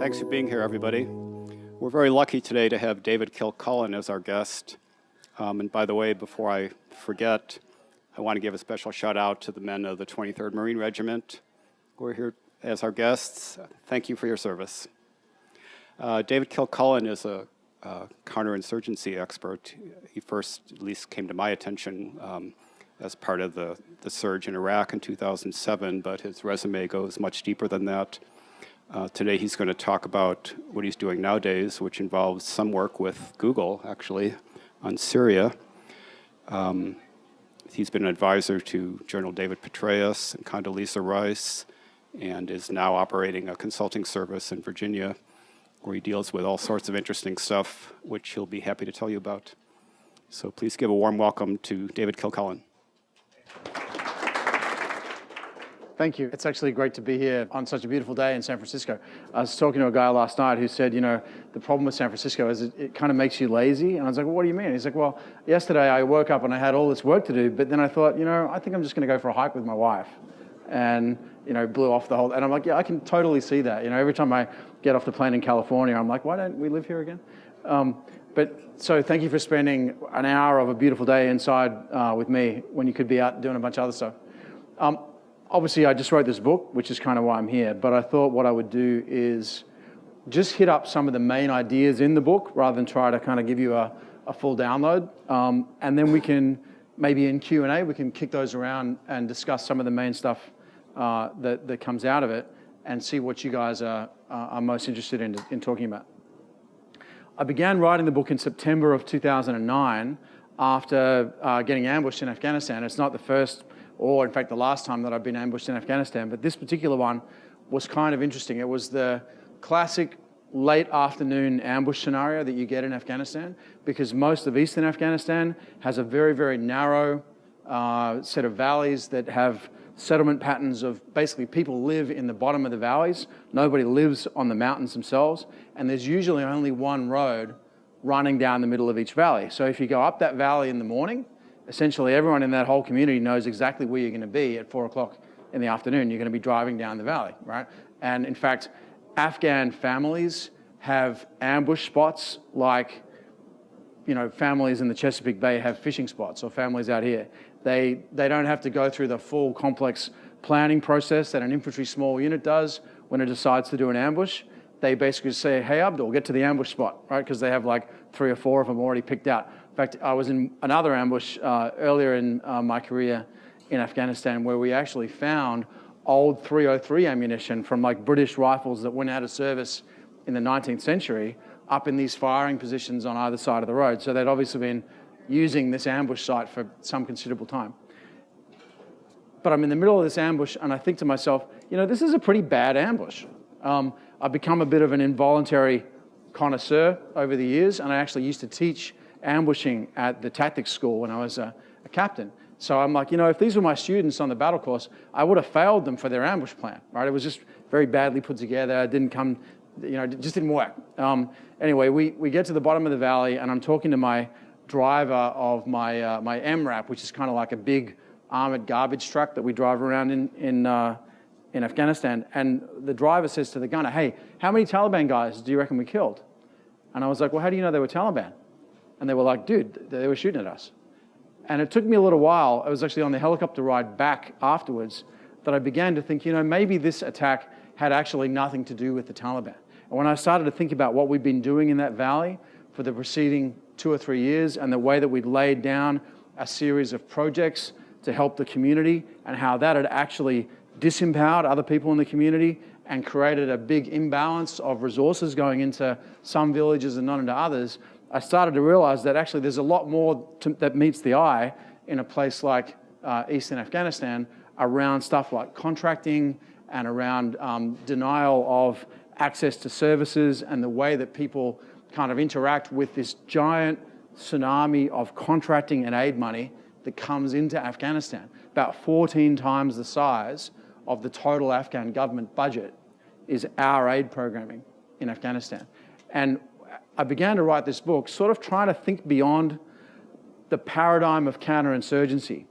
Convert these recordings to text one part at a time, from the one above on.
Thanks for being here, everybody. We're very lucky today to have David Kilcullen as our guest. And by the way, before I forget, I want to give a special shout out to the men of the 23rd Marine Regiment who are here as our guests. Thank you for your service. David Kilcullen is a counterinsurgency expert. He first, at least, came to my attention as part of the surge in Iraq in 2007, but his resume goes much deeper than that. Today he's going to talk about what he's doing nowadays, which involves some work with Google, actually, on Syria. He's been an advisor to General David Petraeus and Condoleezza Rice, and is now operating a consulting service in Virginia where he deals with all sorts of interesting stuff, which he'll be happy to tell you about. So please give a warm welcome to David Kilcullen. Thank you. It's actually great to be here on such a beautiful day in San Francisco. I was talking to a guy last night who said, the problem with San Francisco is it kind of makes you lazy. And I was like, well, what do you mean? He's like, well, yesterday I woke up and I had all this work to do, but then I thought, I think I'm just going to go for a hike with my wife. And, blew off the whole, and I'm like, yeah, I can totally see that. Every time I get off the plane in California, I'm like, why don't we live here again? So thank you for spending an hour of a beautiful day inside with me when you could be out doing a bunch of other stuff. Obviously, I just wrote this book, which is kind of why I'm here, but I thought what I would do is just hit up some of the main ideas in the book rather than try to kind of give you a full download. And then we can, maybe in Q&A, we can kick those around and discuss some of the main stuff that comes out of it and see what you guys are most interested in talking about. I began writing the book in September of 2009 after getting ambushed in Afghanistan. It's not the first or in fact the last time that I've been ambushed in Afghanistan, but this particular one was kind of interesting. It was the classic late afternoon ambush scenario that you get in Afghanistan, because most of eastern Afghanistan has a very, very narrow set of valleys that have settlement patterns of basically people live in the bottom of the valleys. Nobody lives on the mountains themselves, and there's usually only one road running down the middle of each valley. So if you go up that valley in the morning, essentially everyone in that whole community knows exactly where you're going to be at 4 o'clock in the afternoon. You're going to be driving down the valley, right? And in fact, Afghan families have ambush spots like, families in the Chesapeake Bay have fishing spots, or families out here. They don't have to go through the full complex planning process that an infantry small unit does when it decides to do an ambush. They basically say, hey, Abdul, get to the ambush spot, right? Because they have like 3 or 4 of them already picked out. In fact, I was in another ambush earlier in my career in Afghanistan where we actually found old .303 ammunition from like British rifles that went out of service in the 19th century up in these firing positions on either side of the road. So they'd obviously been using this ambush site for some considerable time. But I'm in the middle of this ambush and I think to myself, this is a pretty bad ambush. I've become a bit of an involuntary connoisseur over the years, and I actually used to teach ambushing at the tactics school when I was a captain. So I'm like, if these were my students on the battle course, I would have failed them for their ambush plan, right? It was just very badly put together. It didn't come, it just didn't work. Anyway, we get to the bottom of the valley, and I'm talking to my driver of my MRAP, which is kind of like a big armored garbage truck that we drive around in Afghanistan. And the driver says to the gunner, hey, how many Taliban guys do you reckon we killed? And I was like, well, how do you know they were Taliban? And they were like, dude, they were shooting at us. And it took me a little while. I was actually on the helicopter ride back afterwards that I began to think, maybe this attack had actually nothing to do with the Taliban. And when I started to think about what we'd been doing in that valley for the preceding 2 or 3 years and the way that we'd laid down a series of projects to help the community and how that had actually disempowered other people in the community and created a big imbalance of resources going into some villages and not into others, I started to realize that actually there's a lot more that meets the eye in a place like Eastern Afghanistan around stuff like contracting and around denial of access to services and the way that people kind of interact with this giant tsunami of contracting and aid money that comes into Afghanistan. About 14 times the size of the total Afghan government budget is our aid programming in Afghanistan. And I began to write this book sort of trying to think beyond the paradigm of counterinsurgency.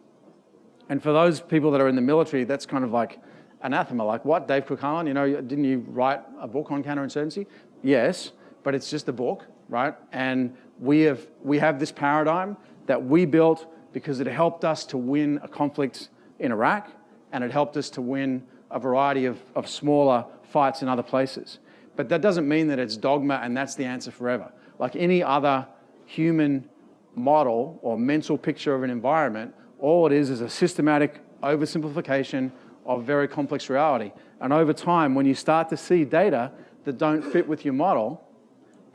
And for those people that are in the military, that's kind of like anathema. Like, what, Dave Kilcullen? Didn't you write a book on counterinsurgency? Yes, but it's just a book, right? And we have this paradigm that we built because it helped us to win a conflict in Iraq, and it helped us to win a variety of smaller fights in other places. But that doesn't mean that it's dogma and that's the answer forever. Like any other human model or mental picture of an environment, all it is a systematic oversimplification of very complex reality. And over time, when you start to see data that don't fit with your model,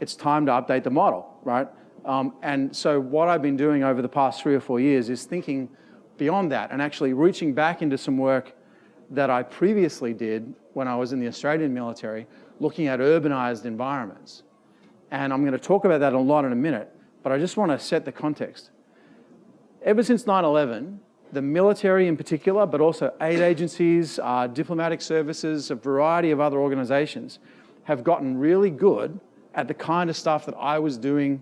it's time to update the model, right? And so what I've been doing over the past 3 or 4 years is thinking beyond that and actually reaching back into some work that I previously did when I was in the Australian military, looking at urbanized environments. And I'm going to talk about that a lot in a minute, but I just want to set the context. Ever since 9/11, the military in particular, but also aid agencies, diplomatic services, a variety of other organizations have gotten really good at the kind of stuff that I was doing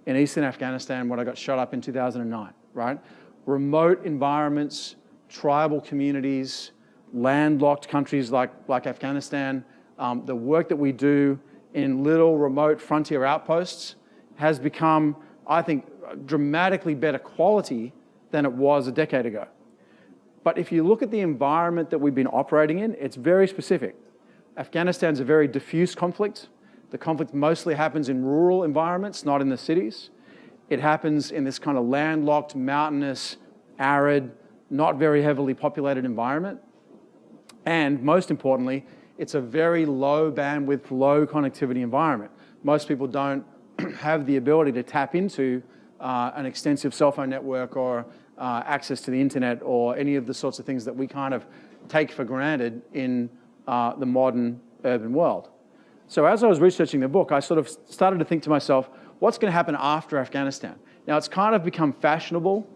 in Eastern Afghanistan when I got shot up in 2009, right? Remote environments, tribal communities, landlocked countries like Afghanistan, the work that we do in little remote frontier outposts has become, I think, dramatically better quality than it was a decade ago. But if you look at the environment that we've been operating in, it's very specific. Afghanistan's a very diffuse conflict. The conflict mostly happens in rural environments, not in the cities. It happens in this kind of landlocked, mountainous, arid, not very heavily populated environment. And most importantly, it's a very low bandwidth, low connectivity environment. Most people don't have the ability to tap into an extensive cell phone network or access to the internet or any of the sorts of things that we kind of take for granted in the modern urban world. So as I was researching the book, I sort of started to think to myself, what's going to happen after Afghanistan? Now, it's kind of become fashionable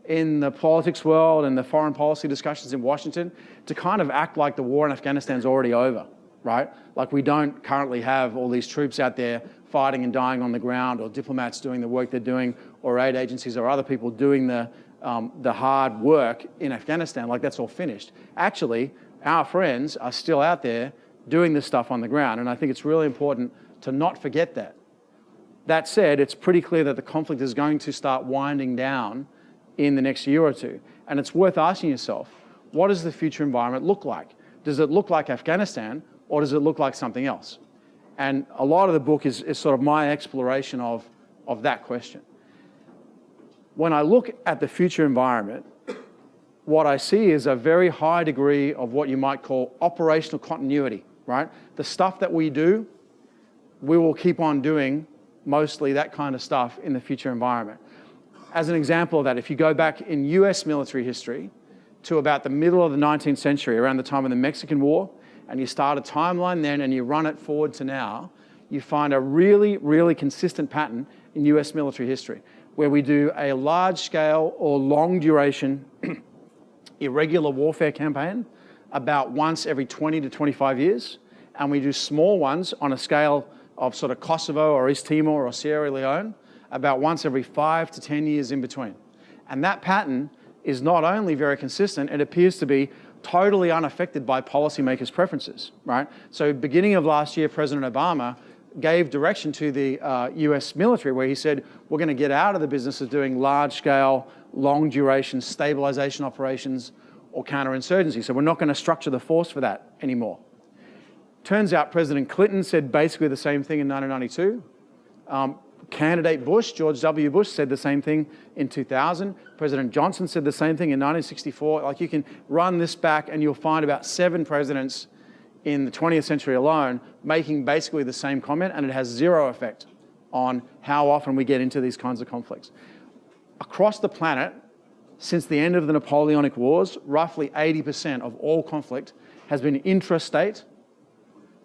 in the politics world and the foreign policy discussions in Washington to kind of act like the war in Afghanistan is already over, right? Like we don't currently have all these troops out there fighting and dying on the ground, or diplomats doing the work they're doing, or aid agencies or other people doing the hard work in Afghanistan, like that's all finished. Actually, our friends are still out there doing this stuff on the ground, and I think it's really important to not forget that. That said, it's pretty clear that the conflict is going to start winding down in the next year or two. And it's worth asking yourself, what does the future environment look like? Does it look like Afghanistan, or does it look like something else? And a lot of the book is sort of my exploration of that question. When I look at the future environment, what I see is a very high degree of what you might call operational continuity, right? The stuff that we do, we will keep on doing mostly that kind of stuff in the future environment. As an example of that, if you go back in US military history to about the middle of the 19th century, around the time of the Mexican War, and you start a timeline then and you run it forward to now, you find a really, really consistent pattern in US military history, where we do a large-scale or long-duration irregular warfare campaign about once every 20 to 25 years, and we do small ones on a scale of sort of Kosovo or East Timor or Sierra Leone about once every 5 to 10 years in between. And that pattern is not only very consistent, it appears to be totally unaffected by policymakers' preferences, right? So beginning of last year, President Obama gave direction to the US military where he said, we're going to get out of the business of doing large-scale, long-duration stabilization operations or counterinsurgency. So we're not going to structure the force for that anymore. Turns out President Clinton said basically the same thing in 1992. Candidate Bush, George W. Bush, said the same thing in 2000. President Johnson said the same thing in 1964. Like, you can run this back and you'll find about 7 presidents in the 20th century alone making basically the same comment, and it has zero effect on how often we get into these kinds of conflicts. Across the planet, since the end of the Napoleonic Wars, roughly 80% of all conflict has been intrastate,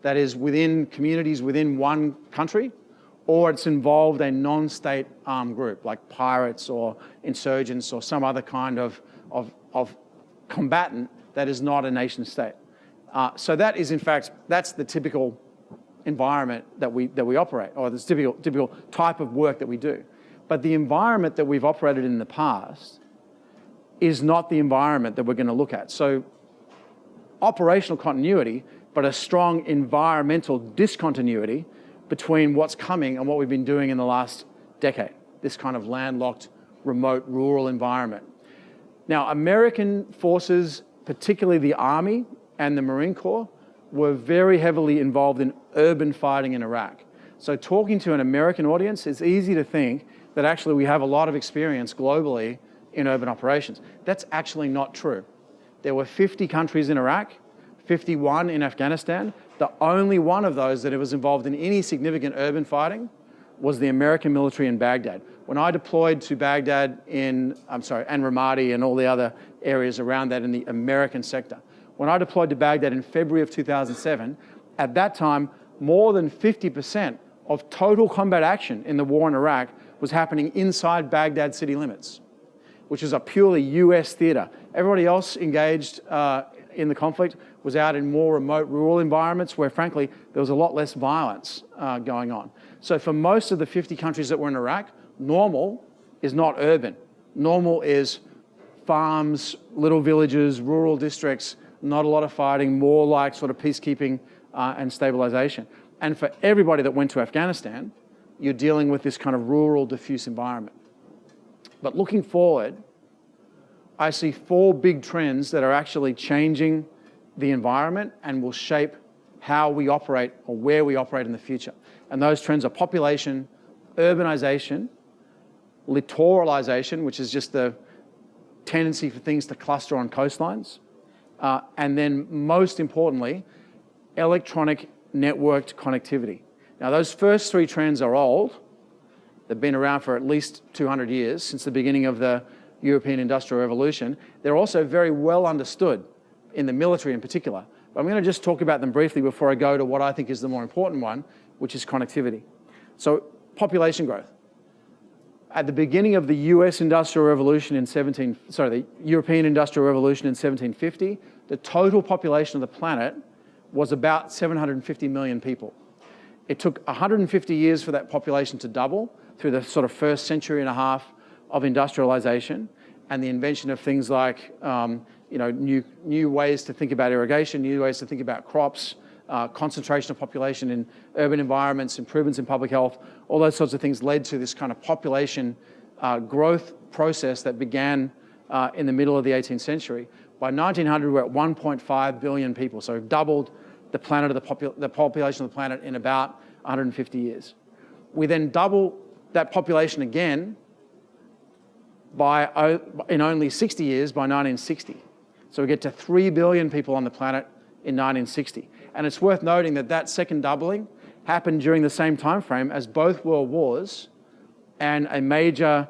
that is within communities within one country, or it's involved a non-state armed group like pirates or insurgents or some other kind of combatant that is not a nation state. So that is, in fact, that's the typical environment that we operate, or the typical type of work that we do. But the environment that we've operated in the past is not the environment that we're going to look at. So operational continuity, but a strong environmental discontinuity between what's coming and what we've been doing in the last decade, this kind of landlocked, remote, rural environment. Now, American forces, particularly the Army and the Marine Corps, were very heavily involved in urban fighting in Iraq. So talking to an American audience, it's easy to think that actually we have a lot of experience globally in urban operations. That's actually not true. There were 50 countries in Iraq, 51 in Afghanistan. The only one of those that was involved in any significant urban fighting was the American military in Baghdad. When I deployed to Baghdad and Ramadi and all the other areas around that in the American sector, when I deployed to Baghdad in February of 2007, at that time, more than 50% of total combat action in the war in Iraq was happening inside Baghdad city limits, which is a purely US theater. Everybody else engaged in the conflict was out in more remote rural environments where, frankly, there was a lot less violence going on. So for most of the 50 countries that were in Iraq, normal is not urban. Normal is farms, little villages, rural districts, not a lot of fighting, more like sort of peacekeeping and stabilization. And for everybody that went to Afghanistan, you're dealing with this kind of rural, diffuse environment. But looking forward, I see 4 big trends that are actually changing the environment and will shape how we operate or where we operate in the future. And those trends are population, urbanization, littoralization, which is just the tendency for things to cluster on coastlines, and then most importantly, electronic networked connectivity. Now those first 3 trends are old. They've been around for at least 200 years, since the beginning of the European Industrial Revolution. They're also very well understood in the military in particular. But I'm going to just talk about them briefly before I go to what I think is the more important one, which is connectivity. So population growth. At the beginning of the US Industrial Revolution the European Industrial Revolution in 1750, the total population of the planet was about 750 million people. It took 150 years for that population to double through the sort of first century and a half of industrialization and the invention of things like new ways to think about irrigation, new ways to think about crops, concentration of population in urban environments, improvements in public health, all those sorts of things led to this kind of population growth process that began in the middle of the 18th century. By 1900, we're at 1.5 billion people, so we've doubled the population of the planet in about 150 years. We then double that population again in only 60 years by 1960. So we get to 3 billion people on the planet in 1960. And it's worth noting that that second doubling happened during the same time frame as both world wars and a major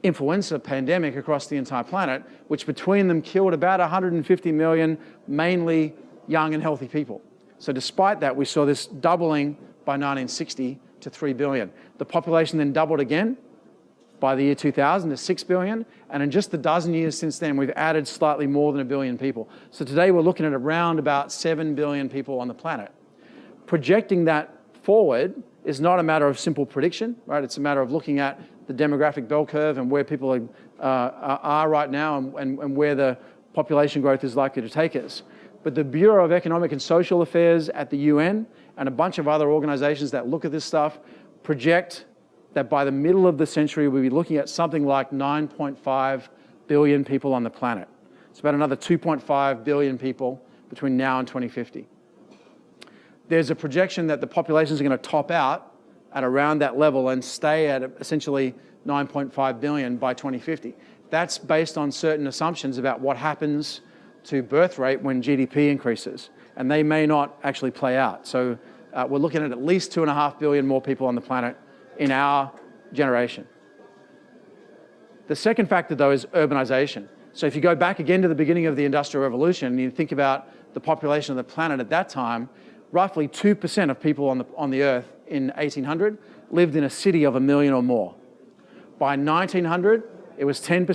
influenza pandemic across the entire planet, which between them killed about 150 million, mainly young and healthy people. So despite that, we saw this doubling by 1960 to 3 billion. The population then doubled again by the year 2000 to 6 billion, and in just the dozen years since then, we've added slightly more than 1 billion people. So today we're looking at around about 7 billion people on the planet. Projecting that forward is not a matter of simple prediction, right? It's a matter of looking at the demographic bell curve and where people are right now and where the population growth is likely to take us. But the Bureau of Economic and Social Affairs at the UN and a bunch of other organizations that look at this stuff project that by the middle of the century, we'll be looking at something like 9.5 billion people on the planet. It's about another 2.5 billion people between now and 2050. There's a projection that the populations are going to top out at around that level and stay at essentially 9.5 billion by 2050. That's based on certain assumptions about what happens to birth rate when GDP increases, and they may not actually play out. So we're looking at least 2.5 billion more people on the planet in our generation. The second factor, though, is urbanization. So if you go back again to the beginning of the Industrial Revolution and you think about the population of the planet at that time, roughly 2% of people on the Earth in 1800 lived in a city of 1 million or more. By 1900, it was 10%.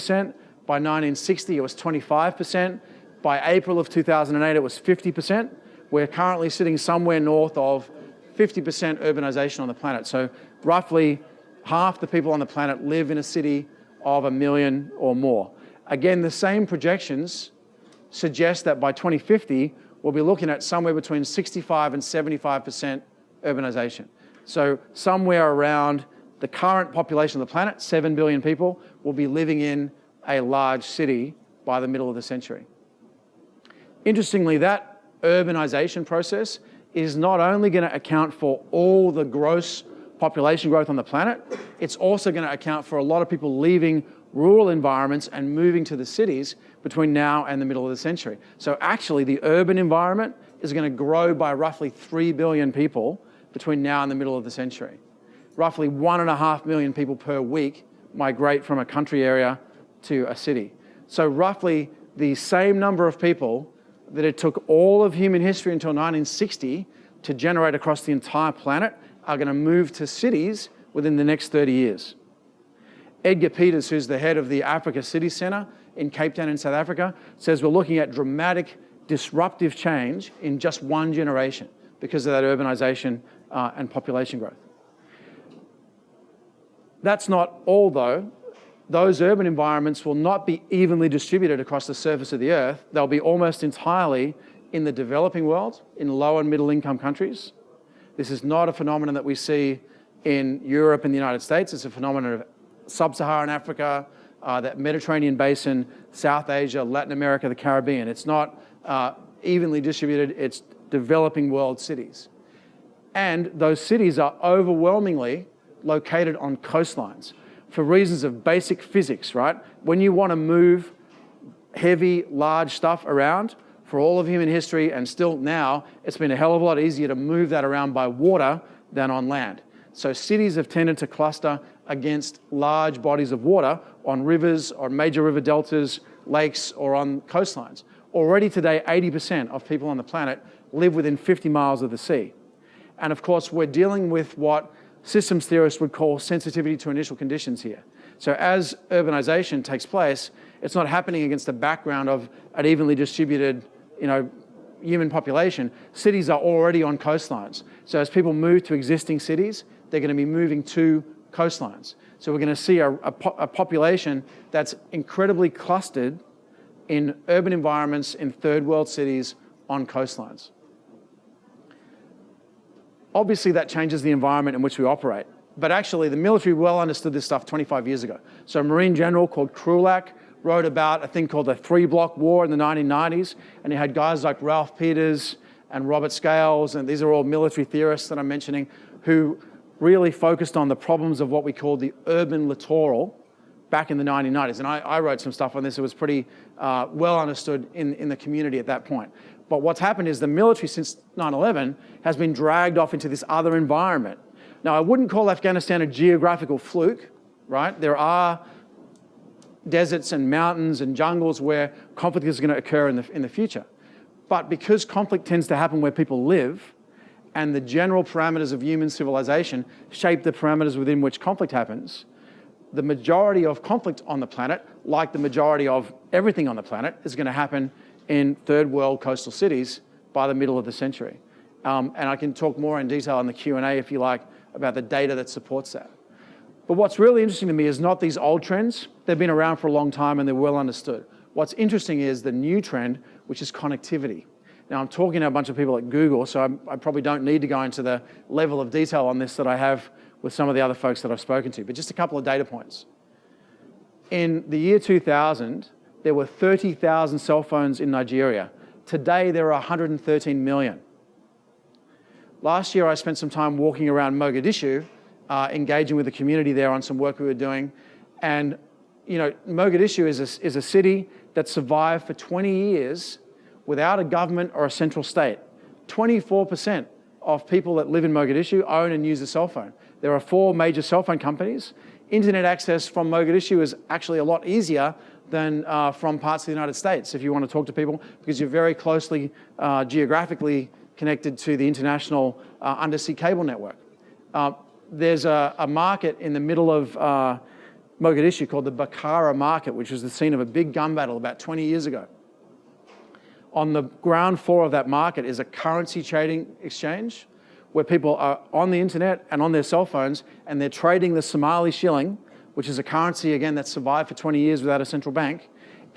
By 1960, it was 25%. By April of 2008, it was 50%. We're currently sitting somewhere north of 50% urbanization on the planet. So roughly half the people on the planet live in a city of 1 million or more. Again, the same projections suggests that by 2050, we'll be looking at somewhere between 65 and 75% urbanization. So somewhere around the current population of the planet, 7 billion people, will be living in a large city by the middle of the century. Interestingly, that urbanization process is not only going to account for all the gross population growth on the planet, it's also going to account for a lot of people leaving rural environments and moving to the cities between now and the middle of the century. So actually, the urban environment is going to grow by roughly 3 billion people between now and the middle of the century. Roughly 1.5 million people per week migrate from a country area to a city. So roughly the same number of people that it took all of human history until 1960 to generate across the entire planet are going to move to cities within the next 30 years. Edgar Peters, who's the head of the Africa City Centre in Cape Town in South Africa, says we're looking at dramatic disruptive change in just one generation because of that urbanisation and population growth. That's not all, though. Those urban environments will not be evenly distributed across the surface of the earth. They'll be almost entirely in the developing world, in low and middle income countries. This is not a phenomenon that we see in Europe and the United States. It's a phenomenon of sub-Saharan Africa, that Mediterranean basin, South Asia, Latin America, the Caribbean. It's not evenly distributed, it's developing world cities. And those cities are overwhelmingly located on coastlines for reasons of basic physics, right? When you want to move heavy, large stuff around for all of human history, and still now, it's been a hell of a lot easier to move that around by water than on land. So cities have tended to cluster against large bodies of water on rivers or major river deltas, lakes, or on coastlines. Already today, 80% of people on the planet live within 50 miles of the sea. And of course, we're dealing with what systems theorists would call sensitivity to initial conditions here. So as urbanization takes place, it's not happening against the background of an evenly distributed, human population. Cities are already on coastlines. So as people move to existing cities, they're going to be moving to coastlines. So we're going to see a population that's incredibly clustered in urban environments in third world cities on coastlines. Obviously, that changes the environment in which we operate. But actually, the military well understood this stuff 25 years ago. So a Marine general called Krulak wrote about a thing called the Three-Block War in the 1990s, and he had guys like Ralph Peters and Robert Scales, and these are all military theorists that I'm mentioning, who really focused on the problems of what we call the urban littoral back in the 1990s. And I wrote some stuff on this. It was pretty well understood in the community at that point. But what's happened is the military since 9/11 has been dragged off into this other environment. Now, I wouldn't call Afghanistan a geographical fluke, right? There are deserts and mountains and jungles where conflict is going to occur in the future. But because conflict tends to happen where people live, and the general parameters of human civilization shape the parameters within which conflict happens, the majority of conflict on the planet, like the majority of everything on the planet, is going to happen in third world coastal cities by the middle of the century. And I can talk more in detail in the Q&A, if you like, about the data that supports that. But what's really interesting to me is not these old trends. They've been around for a long time and they're well understood. What's interesting is the new trend, which is connectivity. Now, I'm talking to a bunch of people at Google, so I probably don't need to go into the level of detail on this that I have with some of the other folks that I've spoken to, but just a couple of data points. In the year 2000, there were 30,000 cell phones in Nigeria. Today, there are 113 million. Last year, I spent some time walking around Mogadishu, engaging with the community there on some work we were doing. And, Mogadishu is a city that survived for 20 years without a government or a central state. 24% of people that live in Mogadishu own and use a cell phone. There are 4 major cell phone companies. Internet access from Mogadishu is actually a lot easier than from parts of the United States if you want to talk to people, because you're very closely geographically connected to the international undersea cable network. There's a market in the middle of Mogadishu called the Bakara Market, which was the scene of a big gun battle about 20 years ago. On the ground floor of that market is a currency trading exchange where people are on the internet and on their cell phones, and they're trading the Somali shilling, which is a currency, again, that survived for 20 years without a central bank,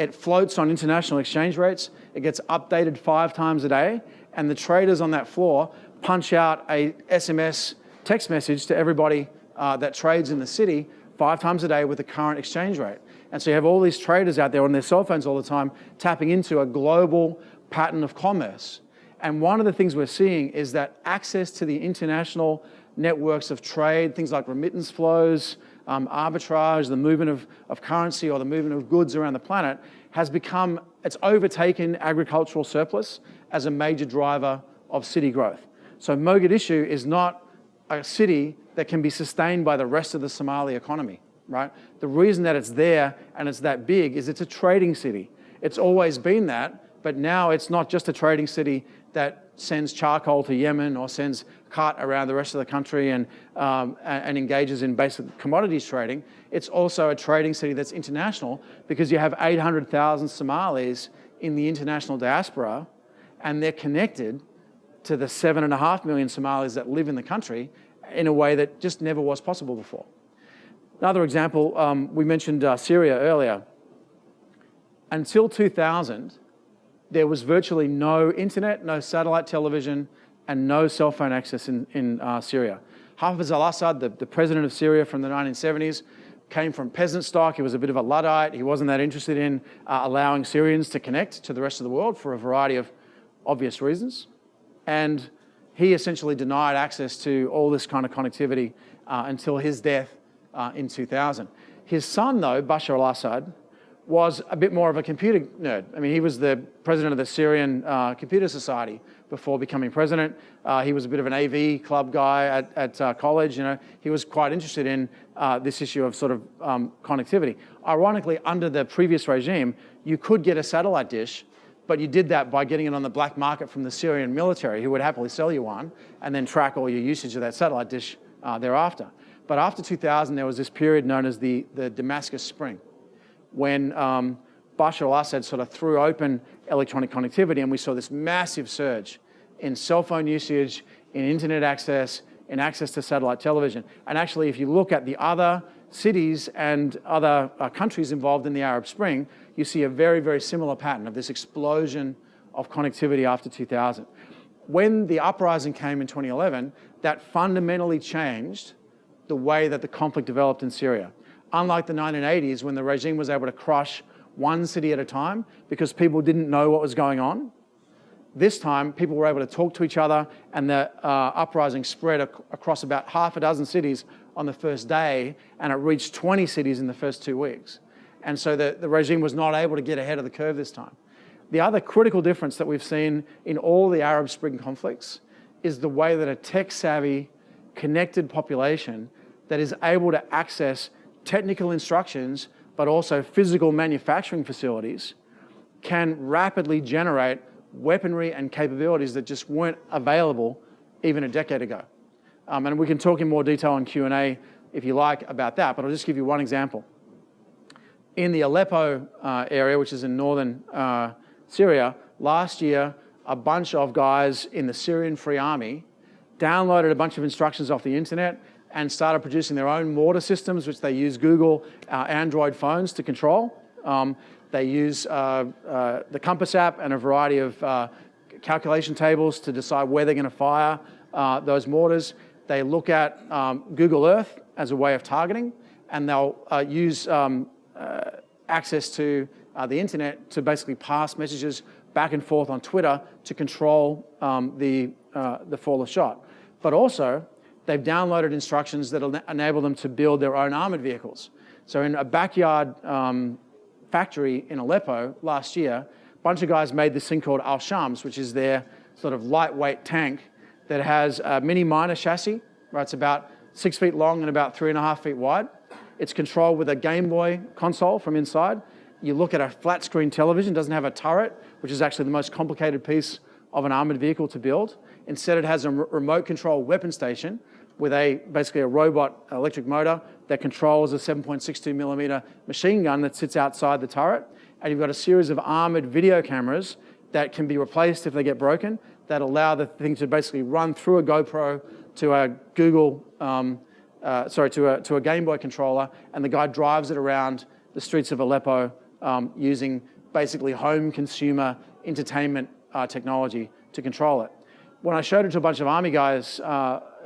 It floats on international exchange rates. It gets updated 5 times a day. And the traders on that floor punch out a SMS text message to everybody that trades in the city 5 times a day with the current exchange rate. And so you have all these traders out there on their cell phones all the time tapping into a global pattern of commerce. And one of the things we're seeing is that access to the international networks of trade, things like remittance flows, arbitrage, the movement of currency or the movement of goods around the planet has become, it's overtaken agricultural surplus as a major driver of city growth. So Mogadishu is not a city that can be sustained by the rest of the Somali economy, right? The reason that it's there and it's that big is it's a trading city. It's always been that, but now it's not just a trading city that sends charcoal to Yemen or sends cart around the rest of the country and engages in basic commodities trading. It's also a trading city that's international because you have 800,000 Somalis in the international diaspora, and they're connected to the 7.5 million Somalis that live in the country in a way that just never was possible before. Another example, we mentioned Syria earlier. Until 2000, there was virtually no internet, no satellite television, and no cell phone access in Syria. Hafez al-Assad, the president of Syria from the 1970s, came from peasant stock. He was a bit of a Luddite. He wasn't that interested in allowing Syrians to connect to the rest of the world for a variety of obvious reasons. And he essentially denied access to all this kind of connectivity until his death in 2000. His son, though, Bashar al-Assad, was a bit more of a computer nerd. I mean, he was the president of the Syrian Computer Society before becoming president. He was a bit of an AV club guy at college. You know, he was quite interested in this issue of sort of connectivity. Ironically, under the previous regime, you could get a satellite dish, but you did that by getting it on the black market from the Syrian military, who would happily sell you one and then track all your usage of that satellite dish thereafter. But after 2000, there was this period known as the Damascus Spring, when Bashar al-Assad sort of threw open electronic connectivity, and we saw this massive surge in cell phone usage, in internet access, in access to satellite television. And actually, if you look at the other cities and other countries involved in the Arab Spring, you see a very, very similar pattern of this explosion of connectivity after 2000. When the uprising came in 2011, that fundamentally changed the way that the conflict developed in Syria. Unlike the 1980s, when the regime was able to crush one city at a time because people didn't know what was going on, this time people were able to talk to each other, and the uprising spread across about half a dozen cities on the first day, and it reached 20 cities in the first 2 weeks. And so the regime was not able to get ahead of the curve this time. The other critical difference that we've seen in all the Arab Spring conflicts is the way that a tech-savvy, connected population that is able to access technical instructions, but also physical manufacturing facilities, can rapidly generate weaponry and capabilities that just weren't available even a decade ago. And we can talk in more detail in Q&A if you like about that, but I'll just give you one example. In the Aleppo area, which is in northern Syria, last year, a bunch of guys in the Syrian Free Army downloaded a bunch of instructions off the internet and started producing their own mortar systems, which they use Google Android phones to control. They use the Compass app and a variety of calculation tables to decide where they're going to fire those mortars. They look at Google Earth as a way of targeting, and they'll use access to the internet to basically pass messages back and forth on Twitter to control the fall of shot. But also, they've downloaded instructions that will enable them to build their own armored vehicles. So in a backyard factory in Aleppo last year, a bunch of guys made this thing called Al-Shams, which is their sort of lightweight tank that has a mini miner chassis, right? It's about 6 feet long and about 3.5 feet wide. It's controlled with a Game Boy console from inside. You look at a flat screen television, doesn't have a turret, which is actually the most complicated piece of an armored vehicle to build. Instead, it has a remote control weapon station with basically a robot electric motor that controls a 7.62 millimeter machine gun that sits outside the turret. And you've got a series of armored video cameras that can be replaced if they get broken, that allow the thing to basically run through a GoPro to a to a Game Boy controller, and the guy drives it around the streets of Aleppo using basically home consumer entertainment technology to control it. When I showed it to a bunch of Army guys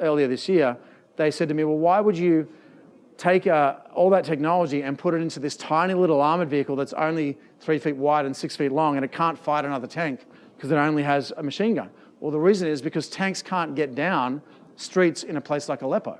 earlier this year, they said to me, well, why would you take all that technology and put it into this tiny little armored vehicle that's only 3 feet wide and 6 feet long, and it can't fight another tank because it only has a machine gun? Well, the reason is because tanks can't get down streets in a place like Aleppo.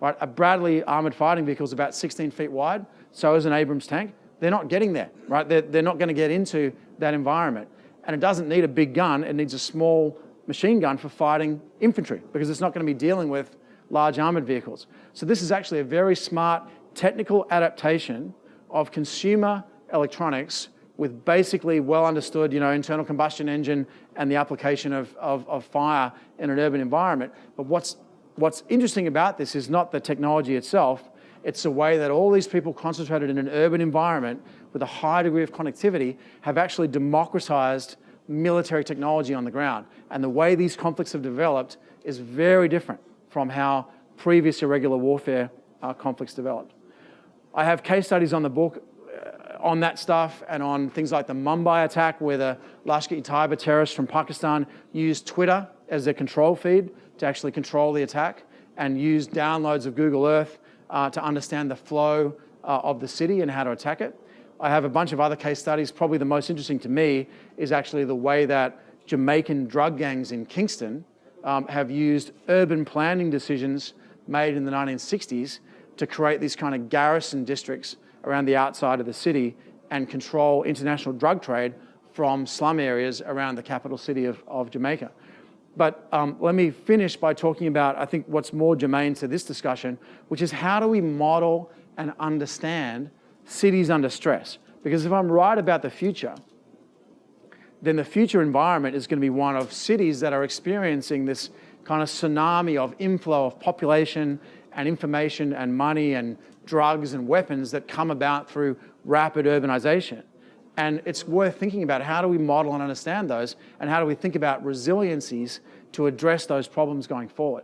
Right? A Bradley armored fighting vehicle is about 16 feet wide, so is an Abrams tank. They're not getting there, right? They're not going to get into that environment. And it doesn't need a big gun, it needs a small machine gun for fighting infantry, because it's not going to be dealing with large armored vehicles. So this is actually a very smart technical adaptation of consumer electronics with basically well understood, internal combustion engine and the application of fire in an urban environment. But what's interesting about this is not the technology itself, it's the way that all these people concentrated in an urban environment with a high degree of connectivity have actually democratized military technology on the ground. And the way these conflicts have developed is very different from how previous irregular warfare conflicts developed. I have case studies on the book on that stuff and on things like the Mumbai attack, where the Lashkar-e-Taiba terrorists from Pakistan used Twitter as their control feed to actually control the attack, and used downloads of Google Earth to understand the flow of the city and how to attack it. I have a bunch of other case studies. Probably the most interesting to me is actually the way that Jamaican drug gangs in Kingston have used urban planning decisions made in the 1960s to create these kind of garrison districts around the outside of the city and control international drug trade from slum areas around the capital city of Jamaica. But let me finish by talking about, I think, what's more germane to this discussion, which is how do we model and understand cities under stress? Because if I'm right about the future, then the future environment is going to be one of cities that are experiencing this kind of tsunami of inflow of population and information and money and drugs and weapons that come about through rapid urbanization. And it's worth thinking about how do we model and understand those, and how do we think about resiliencies to address those problems going forward.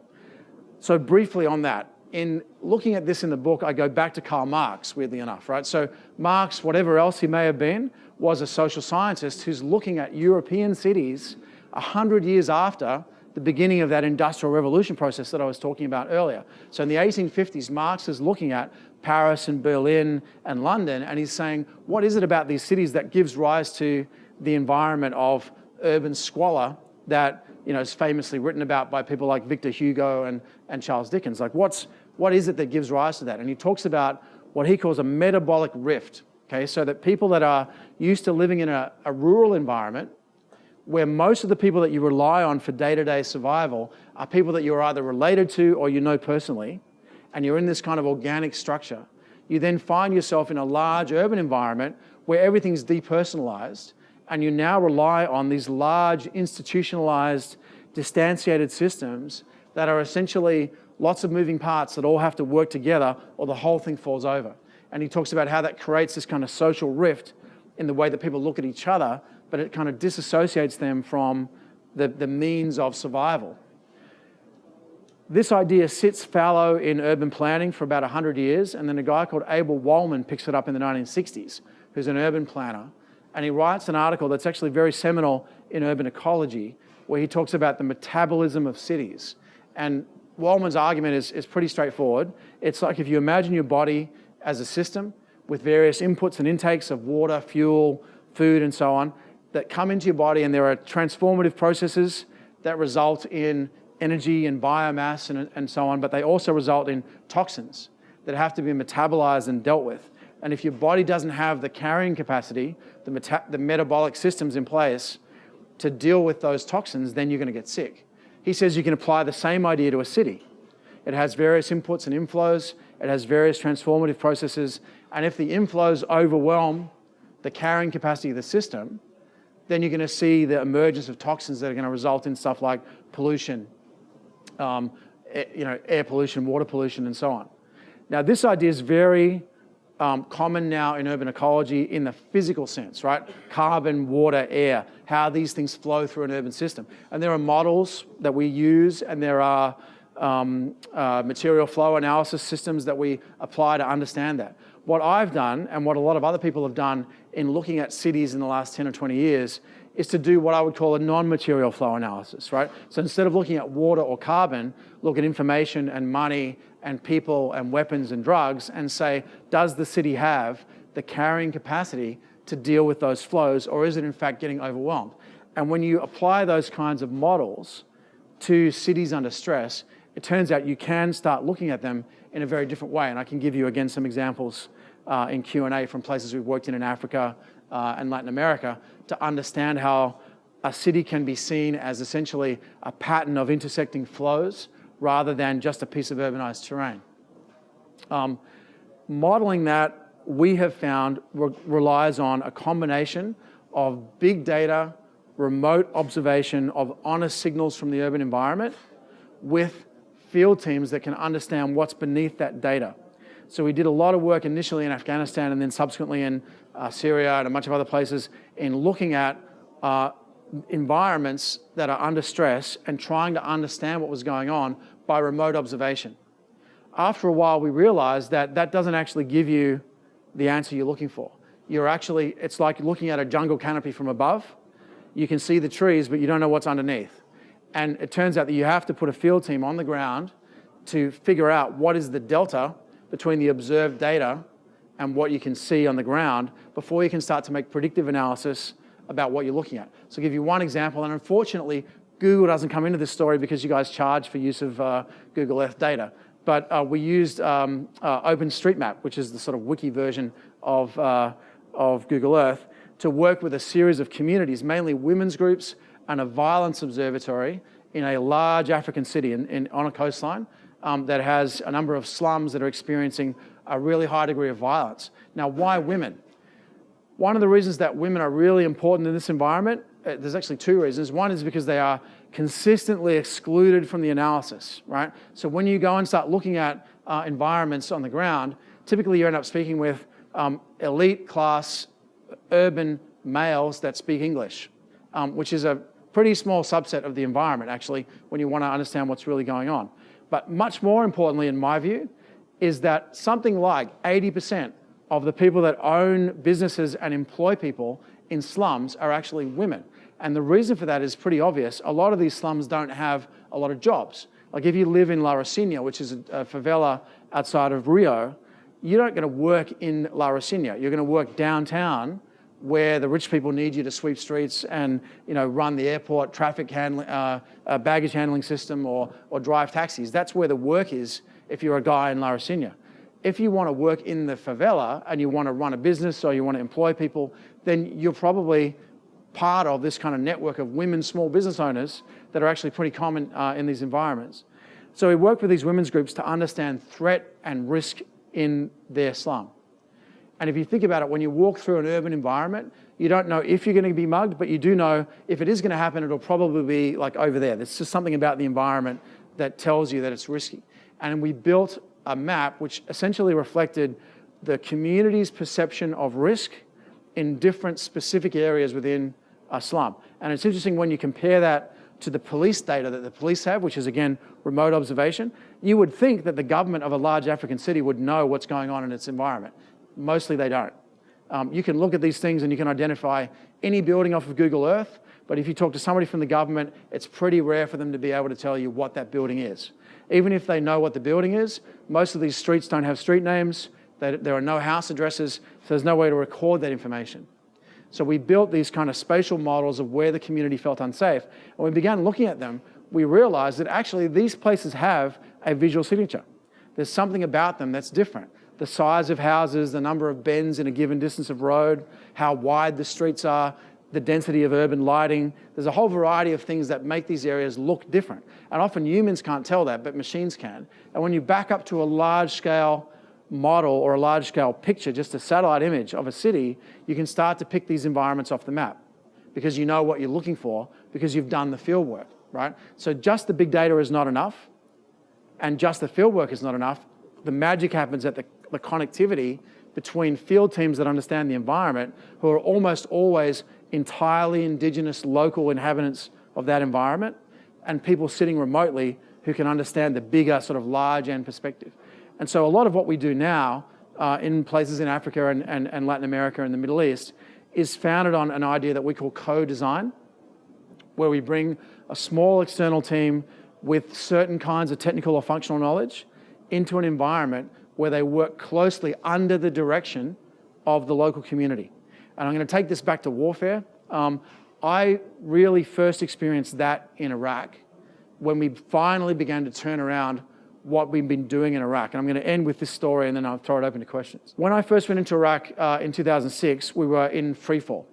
So briefly on that, in looking at this in the book, I go back to Karl Marx, weirdly enough, right? So Marx, whatever else he may have been, was a social scientist who's looking at European cities 100 years after the beginning of that industrial revolution process that I was talking about earlier. So in the 1850s, Marx is looking at Paris and Berlin and London, and he's saying, what is it about these cities that gives rise to the environment of urban squalor that is famously written about by people like Victor Hugo and Charles Dickens? Like, what is it that gives rise to that? And he talks about what he calls a metabolic rift, okay? So that people that are used to living in a rural environment, where most of the people that you rely on for day-to-day survival are people that you're either related to or you know personally, and you're in this kind of organic structure, you then find yourself in a large urban environment where everything's depersonalized, and you now rely on these large institutionalized, distantiated systems that are essentially lots of moving parts that all have to work together or the whole thing falls over. And he talks about how that creates this kind of social rift in the way that people look at each other, but it kind of disassociates them from the means of survival. This idea sits fallow in urban planning for about 100 years, and then a guy called Abel Wallman picks it up in the 1960s, who's an urban planner, and he writes an article that's actually very seminal in urban ecology, where he talks about the metabolism of cities. And Wallman's argument is pretty straightforward. It's like if you imagine your body as a system with various inputs and intakes of water, fuel, food, and so on, that come into your body, and there are transformative processes that result in energy and biomass and so on, but they also result in toxins that have to be metabolized and dealt with. And if your body doesn't have the carrying capacity, the metabolic systems in place to deal with those toxins, then you're going to get sick. He says you can apply the same idea to a city. It has various inputs and inflows, it has various transformative processes, and if the inflows overwhelm the carrying capacity of the system, then you're going to see the emergence of toxins that are going to result in stuff like pollution, air pollution, water pollution, and so on. Now, this idea is very common now in urban ecology in the physical sense, right? Carbon, water, air, how these things flow through an urban system. And there are models that we use, and there are material flow analysis systems that we apply to understand that. what I've done and what a lot of other people have done in looking at cities in the last 10 or 20 years is to do what I would call a non-material flow analysis, right? So instead of looking at water or carbon, look at information and money and people and weapons and drugs and say, does the city have the carrying capacity to deal with those flows, or is it in fact getting overwhelmed? And when you apply those kinds of models to cities under stress, it turns out you can start looking at them in a very different way. And I can give you, again, some examples in Q&A from places we've worked in Africa and Latin America to understand how a city can be seen as essentially a pattern of intersecting flows rather than just a piece of urbanized terrain. Modeling that, we have found, relies on a combination of big data, remote observation of honest signals from the urban environment with field teams that can understand what's beneath that data. So we did a lot of work initially in Afghanistan and then subsequently in Syria and a bunch of other places in looking at environments that are under stress and trying to understand what was going on by remote observation. After a while, we realized that that doesn't actually give you the answer you're looking for. It's like looking at a jungle canopy from above. You can see the trees, but you don't know what's underneath. And it turns out that you have to put a field team on the ground to figure out what is the delta between the observed data and what you can see on the ground before you can start to make predictive analysis about what you're looking at. So I'll give you one example, and unfortunately, Google doesn't come into this story because you guys charge for use of Google Earth data. But we used OpenStreetMap, which is the sort of wiki version of Google Earth, to work with a series of communities, mainly women's groups and a violence observatory in a large African city on a coastline that has a number of slums that are experiencing a really high degree of violence. Now, why women? One of the reasons that women are really important in this environment, there's actually two reasons. One is because they are consistently excluded from the analysis, right? So when you go and start looking at environments on the ground, typically you end up speaking with elite class urban males that speak English, which is a pretty small subset of the environment, actually, when you want to understand what's really going on. But much more importantly, in my view, is that something like 80% of the people that own businesses and employ people in slums are actually women. And the reason for that is pretty obvious. A lot of these slums don't have a lot of jobs. Like if you live in La Rocinha, which is a favela outside of Rio, you're not going to work in La Rocinha. You're going to work downtown where the rich people need you to sweep streets and run the airport traffic handling, baggage handling system or drive taxis. That's where the work is if you're a guy in La Rocinha. If you want to work in the favela and you want to run a business or you want to employ people, then you're probably part of this kind of network of women small business owners that are actually pretty common in these environments. So we work with these women's groups to understand threat and risk in their slum. And if you think about it, when you walk through an urban environment, you don't know if you're going to be mugged, but you do know if it is going to happen, it'll probably be like over there. There's just something about the environment that tells you that it's risky. And we built a map which essentially reflected the community's perception of risk in different specific areas within a slum. And it's interesting when you compare that to the police data that the police have, which is again, remote observation, you would think that the government of a large African city would know what's going on in its environment. Mostly they don't. You can look at these things and you can identify any building off of Google Earth, but if you talk to somebody from the government, it's pretty rare for them to be able to tell you what that building is. Even if they know what the building is, most of these streets don't have street names, there are no house addresses, so there's no way to record that information. So we built these kind of spatial models of where the community felt unsafe. And when we began looking at them, we realized that actually these places have a visual signature. There's something about them that's different. The size of houses, the number of bends in a given distance of road, how wide the streets are, the density of urban lighting. There's a whole variety of things that make these areas look different. And often humans can't tell that, but machines can. And when you back up to a large-scale model or a large-scale picture, just a satellite image of a city, you can start to pick these environments off the map because you know what you're looking for because you've done the field work, right? So just the big data is not enough and just the field work is not enough. The magic happens at the connectivity between field teams that understand the environment who are almost always entirely indigenous local inhabitants of that environment and people sitting remotely who can understand the bigger sort of large end perspective. And so a lot of what we do now in places in Africa and Latin America and the Middle East is founded on an idea that we call co-design, where we bring a small external team with certain kinds of technical or functional knowledge into an environment where they work closely under the direction of the local community. And I'm going to take this back to warfare. I really first experienced that in Iraq when we finally began to turn around what we've been doing in Iraq. And I'm going to end with this story and then I'll throw it open to questions. When I first went into Iraq in 2006, we were in freefall.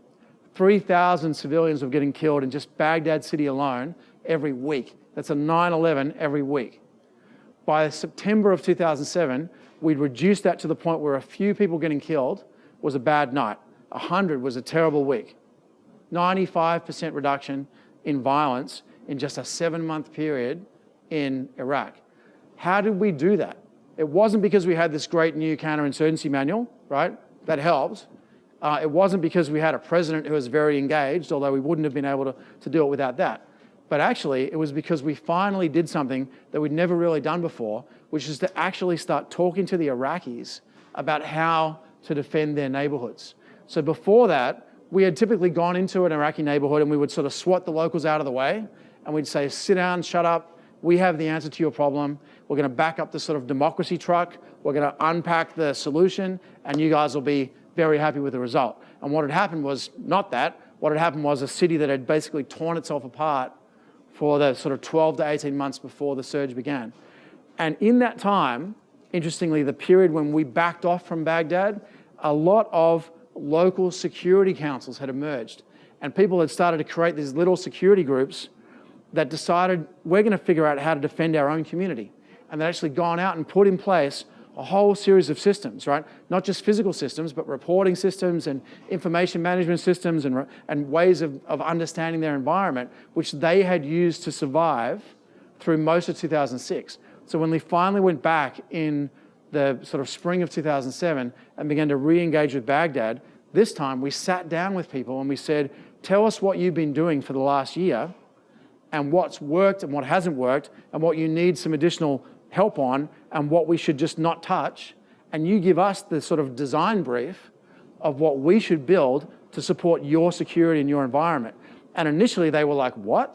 3,000 civilians were getting killed in just Baghdad city alone every week. That's a 9/11 every week. By September of 2007, we'd reduced that to the point where a few people getting killed was a bad night. 100 was a terrible week. 95% reduction in violence in just a 7-month period in Iraq. How did we do that? It wasn't because we had this great new counterinsurgency manual, right? That helped. It wasn't because we had a president who was very engaged, although we wouldn't have been able to do it without that. But actually, it was because we finally did something that we'd never really done before, which is to actually start talking to the Iraqis about how to defend their neighborhoods. So before that, we had typically gone into an Iraqi neighborhood and we would sort of swat the locals out of the way and we'd say, sit down, shut up, we have the answer to your problem. We're going to back up the sort of democracy truck. We're going to unpack the solution and you guys will be very happy with the result. And what had happened was not that. What had happened was a city that had basically torn itself apart for the sort of 12 to 18 months before the surge began. And in that time, interestingly, the period when we backed off from Baghdad, a lot of local security councils had emerged. And people had started to create these little security groups that decided we're going to figure out how to defend our own community. And they'd actually gone out and put in place a whole series of systems, right? Not just physical systems, but reporting systems and information management systems and ways of understanding their environment, which they had used to survive through most of 2006. So when we finally went back in the sort of spring of 2007 and began to re-engage with Baghdad, this time we sat down with people and we said, tell us what you've been doing for the last year and what's worked and what hasn't worked and what you need some additional help on and what we should just not touch. And you give us the sort of design brief of what we should build to support your security and your environment. And initially they were like, what?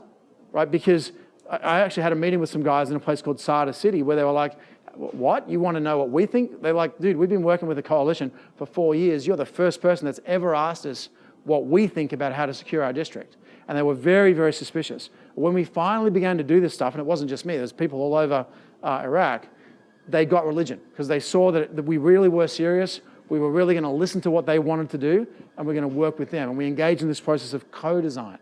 Right? Because I actually had a meeting with some guys in a place called Sada City where they were like, what? You want to know what we think? They're like, dude, we've been working with a coalition for 4 years. You're the first person that's ever asked us what we think about how to secure our district. And they were very, very suspicious. When we finally began to do this stuff, and it wasn't just me, there's people all over Iraq, they got religion because they saw that we really were serious. We were really going to listen to what they wanted to do and we're going to work with them. And we engaged in this process of co-design.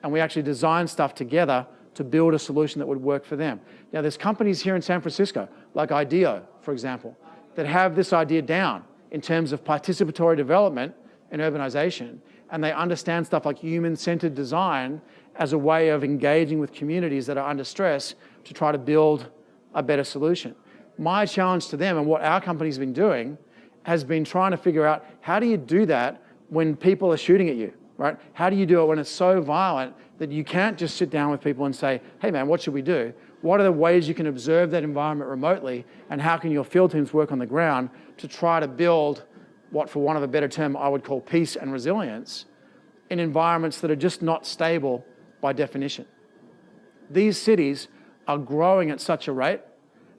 And we actually designed stuff together to build a solution that would work for them. Now, there's companies here in San Francisco, like IDEO, for example, that have this idea down in terms of participatory development and urbanization. And they understand stuff like human-centered design as a way of engaging with communities that are under stress to try to build a better solution. My challenge to them and what our company's been doing has been trying to figure out how do you do that when people are shooting at you, right? How do you do it when it's so violent that you can't just sit down with people and say, hey man, what should we do? What are the ways you can observe that environment remotely and how can your field teams work on the ground to try to build what, for want of a better term, I would call peace and resilience in environments that are just not stable by definition. These cities are growing at such a rate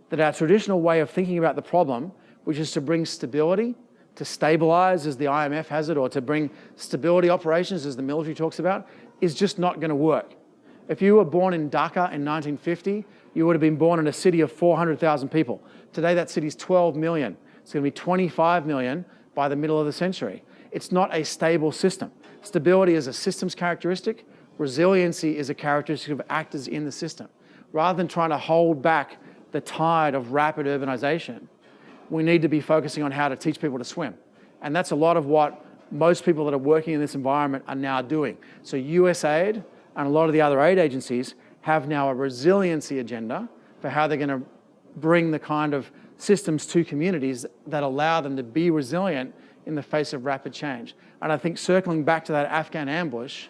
that our traditional way of thinking about the problem, which is to bring stability, to stabilize as the IMF has it, or to bring stability operations as the military talks about, is just not going to work. If you were born in Dhaka in 1950, you would have been born in a city of 400,000 people. Today that city's 12 million. It's going to be 25 million by the middle of the century. It's not a stable system. Stability is a systems characteristic. Resiliency is a characteristic of actors in the system. Rather than trying to hold back the tide of rapid urbanization, we need to be focusing on how to teach people to swim. And that's a lot of what most people that are working in this environment are now doing. So USAID and a lot of the other aid agencies have now a resiliency agenda for how they're going to bring the kind of systems to communities that allow them to be resilient in the face of rapid change. And I think circling back to that Afghan ambush,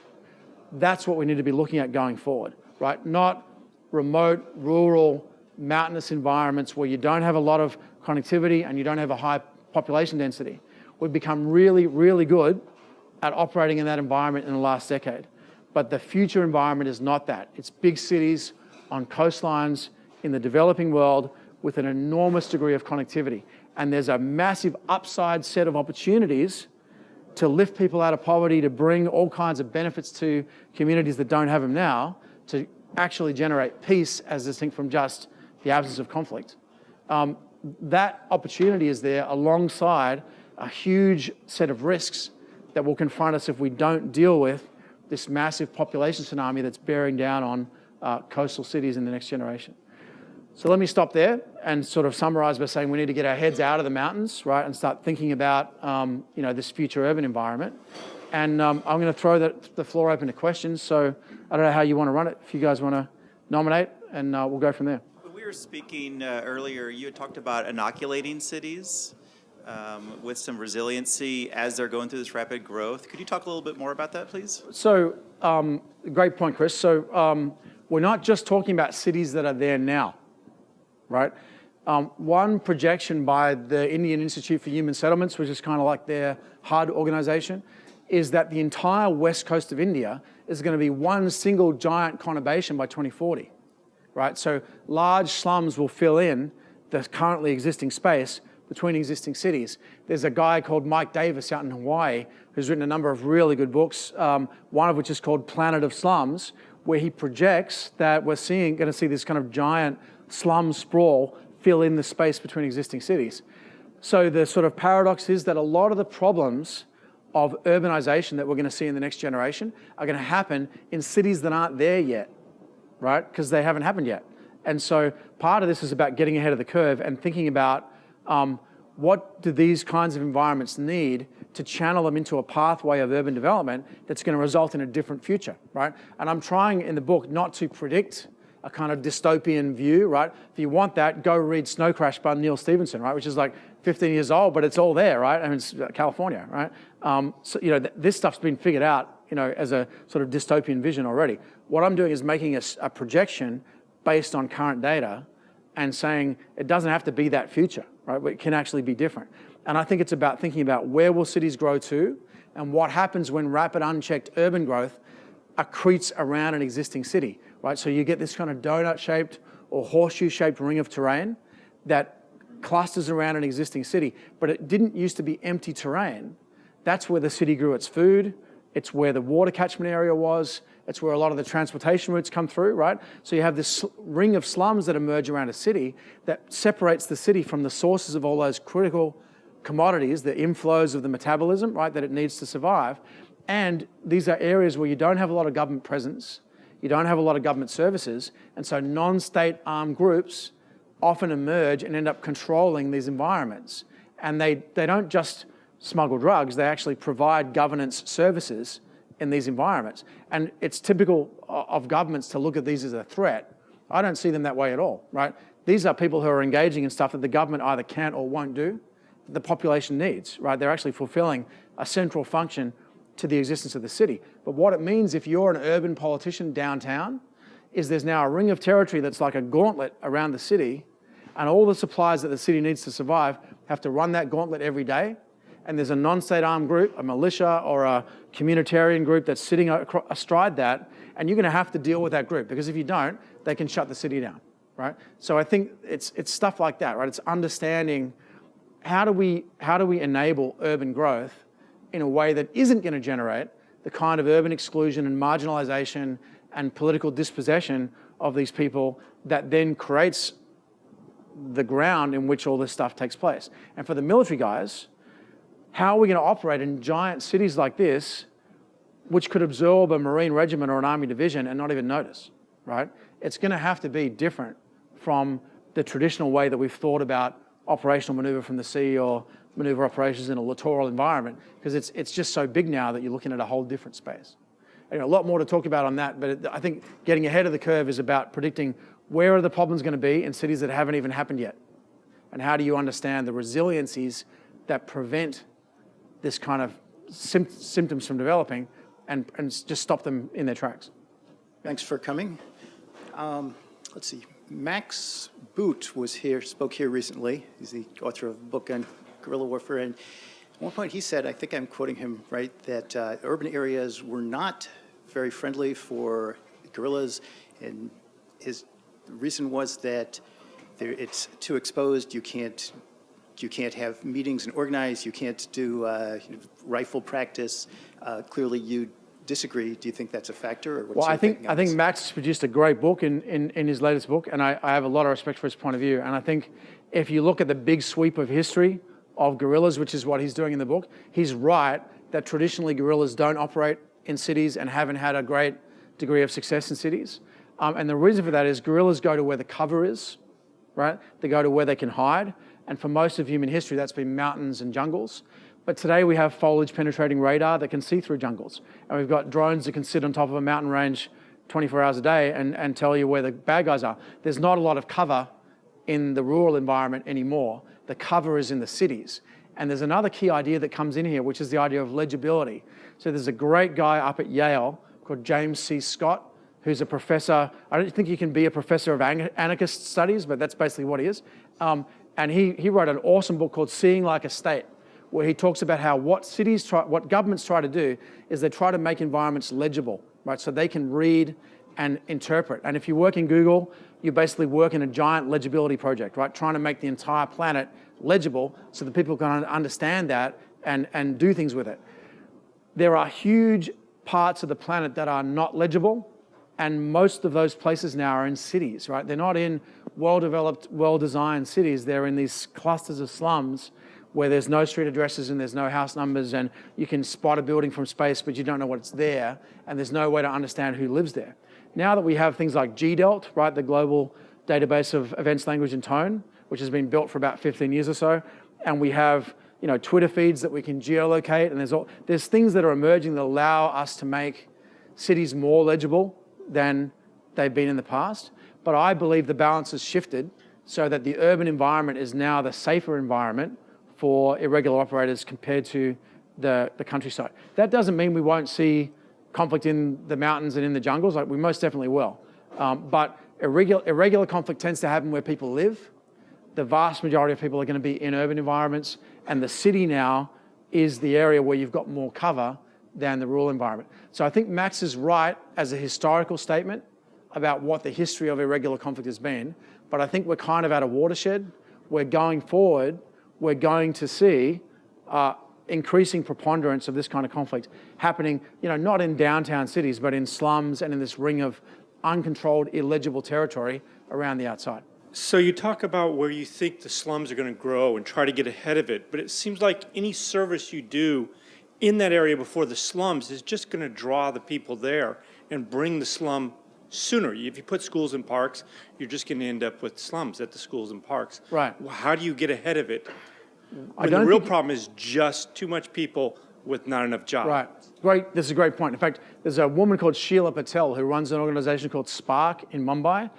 that's what we need to be looking at going forward, right? Not remote, rural, mountainous environments where you don't have a lot of connectivity and you don't have a high population density. We've become really, really good at operating in that environment in the last decade. But the future environment is not that. It's big cities on coastlines in the developing world with an enormous degree of connectivity. And there's a massive upside set of opportunities to lift people out of poverty, to bring all kinds of benefits to communities that don't have them now, to actually generate peace as distinct from just the absence of conflict. That opportunity is there alongside a huge set of risks that will confront us if we don't deal with this massive population tsunami that's bearing down on coastal cities in the next generation. So let me stop there and sort of summarize by saying we need to get our heads out of the mountains, right, and start thinking about this future urban environment. And I'm going to throw the floor open to questions. So I don't know how you want to run it. If you guys want to nominate, and we'll go from there. When we were speaking earlier, you had talked about inoculating cities with some resiliency as they're going through this rapid growth. Could you talk a little bit more about that, please? So great point, Chris. So we're not just talking about cities that are there now, right? One projection by the Indian Institute for Human Settlements, which is kind of like their HUD organization, is that the entire west coast of India is going to be one single giant conurbation by 2040, right? So large slums will fill in the currently existing space between existing cities. There's a guy called Mike Davis out in Hawaii who's written a number of really good books, one of which is called Planet of Slums, where he projects that we're going to see this kind of giant slum sprawl fill in the space between existing cities. So the sort of paradox is that a lot of the problems of urbanization that we're going to see in the next generation are going to happen in cities that aren't there yet, right? Because they haven't happened yet. And so part of this is about getting ahead of the curve and thinking about what do these kinds of environments need to channel them into a pathway of urban development that's going to result in a different future, right? And I'm trying in the book not to predict a kind of dystopian view, right? If you want that, go read Snow Crash by Neil Stephenson, right? Which is like 15 years old, but it's all there, right? I mean, it's California, right? So, this stuff's been figured out, as a sort of dystopian vision already. What I'm doing is making a projection based on current data and saying it doesn't have to be that future, right? It can actually be different. And I think it's about thinking about where will cities grow to and what happens when rapid unchecked urban growth accretes around an existing city, right? So you get this kind of donut-shaped or horseshoe-shaped ring of terrain that clusters around an existing city, but it didn't used to be empty terrain. That's where the city grew its food. It's where the water catchment area was. It's where a lot of the transportation routes come through, right? So you have this ring of slums that emerge around a city that separates the city from the sources of all those critical commodities, the inflows of the metabolism, right, that it needs to survive. And these are areas where you don't have a lot of government presence, you don't have a lot of government services, and so non-state armed groups often emerge and end up controlling these environments. And they don't just smuggle drugs, they actually provide governance services in these environments. And it's typical of governments to look at these as a threat. I don't see them that way at all, right? These are people who are engaging in stuff that the government either can't or won't do, that the population needs, right? They're actually fulfilling a central function to the existence of the city. But what it means if you're an urban politician downtown is there's now a ring of territory that's like a gauntlet around the city, and all the supplies that the city needs to survive have to run that gauntlet every day. And there's a non-state armed group, a militia or a communitarian group that's sitting astride that, and you're going to have to deal with that group, because if you don't, they can shut the city down, right? So I think it's stuff like that, right? It's understanding how do we enable urban growth in a way that isn't going to generate the kind of urban exclusion and marginalization and political dispossession of these people that then creates the ground in which all this stuff takes place. And for the military guys, how are we going to operate in giant cities like this, which could absorb a Marine regiment or an Army division and not even notice, right? It's going to have to be different from the traditional way that we've thought about operational maneuver from the sea or maneuver operations in a littoral environment, because it's just so big now that you're looking at a whole different space. A lot more to talk about on that, but I think getting ahead of the curve is about predicting where are the problems going to be in cities that haven't even happened yet, and how do you understand the resiliencies that prevent this kind of symptoms from developing and just stop them in their tracks. Thanks for coming. Let's see. Max Boot spoke here recently. He's the author of a book on guerrilla warfare. And at one point he said, I think I'm quoting him right, that urban areas were not very friendly for guerrillas. And his reason was that it's too exposed. You can't have meetings and organize. You can't do rifle practice. Clearly, you disagree. Do you think that's a factor? Or what's Well, your I think thinking on this? Max has produced a great book in his latest book, and I have a lot of respect for his point of view. And I think if you look at the big sweep of history of guerrillas, which is what he's doing in the book, he's right that traditionally guerrillas don't operate in cities and haven't had a great degree of success in cities. And the reason for that is guerrillas go to where the cover is, right? They go to where they can hide. And for most of human history, that's been mountains and jungles. But today we have foliage penetrating radar that can see through jungles. And we've got drones that can sit on top of a mountain range 24 hours a day and tell you where the bad guys are. There's not a lot of cover in the rural environment anymore. The cover is in the cities. And there's another key idea that comes in here, which is the idea of legibility. So there's a great guy up at Yale called James C. Scott, who's a professor. I don't think you can be a professor of anarchist studies, but that's basically what he is. And he wrote an awesome book called Seeing Like a State, where he talks about how what governments try to do is they try to make environments legible, right? So they can read and interpret. And if you work in Google, you basically work in a giant legibility project, right? Trying to make the entire planet legible so that people can understand that and do things with it. There are huge parts of the planet that are not legible, and most of those places now are in cities, right? They're not in well-developed, well-designed cities. They're in these clusters of slums where there's no street addresses and there's no house numbers, and you can spot a building from space, but you don't know what's there, and there's no way to understand who lives there. Now that we have things like GDELT, right, the global database of events, language, and tone, which has been built for about 15 years or so, and we have Twitter feeds that we can geolocate, and there's things that are emerging that allow us to make cities more legible than they've been in the past. But I believe the balance has shifted so that the urban environment is now the safer environment for irregular operators compared to the countryside. That doesn't mean we won't see conflict in the mountains and in the jungles. Like, we most definitely will. But irregular conflict tends to happen where people live. The vast majority of people are going to be in urban environments, and the city now is the area where you've got more cover than the rural environment. So I think Max is right as a historical statement about what the history of irregular conflict has been, but I think we're kind of at a watershed where going forward, we're going to see increasing preponderance of this kind of conflict happening, not in downtown cities, but in slums and in this ring of uncontrolled, illegible territory around the outside. So you talk about where you think the slums are going to grow and try to get ahead of it, but it seems like any service you do in that area before the slums is just going to draw the people there and bring the slum sooner. If you put schools in parks, you're just going to end up with slums at the schools and parks. Right. How do you get ahead of it when the real problem is just too much people with not enough jobs? Right. Great. This is a great point. In fact, there's a woman called Sheila Patel who runs an organization called Spark in Mumbai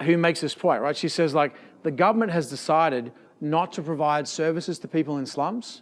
who makes this point, right? She says, the government has decided not to provide services to people in slums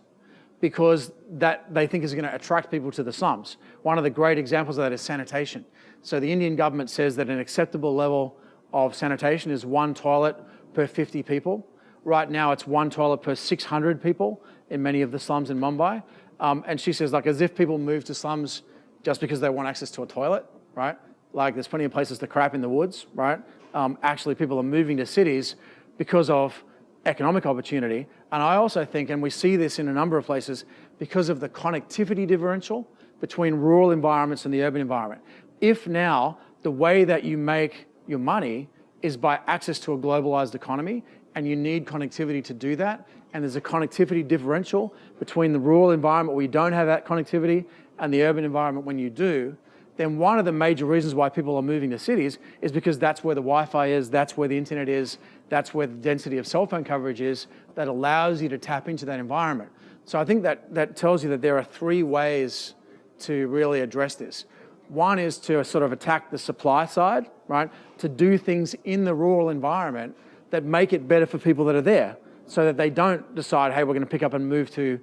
because that they think is going to attract people to the slums. One of the great examples of that is sanitation. So the Indian government says that an acceptable level of sanitation is 1 toilet per 50 people. Right now it's 1 toilet per 600 people in many of the slums in Mumbai. And she says, as if people move to slums just because they want access to a toilet, right? There's plenty of places to crap in the woods, right? Actually, people are moving to cities because of economic opportunity. And I also think, and we see this in a number of places, because of the connectivity differential between rural environments and the urban environment. If now the way that you make your money is by access to a globalized economy, and you need connectivity to do that, and there's a connectivity differential between the rural environment where you don't have that connectivity and the urban environment when you do, then one of the major reasons why people are moving to cities is because that's where the Wi-Fi is, that's where the internet is, that's where the density of cell phone coverage is that allows you to tap into that environment. So I think that tells you that there are 3 ways to really address this. One is to sort of attack the supply side, right? To do things in the rural environment that make it better for people that are there so that they don't decide, hey, we're going to pick up and move to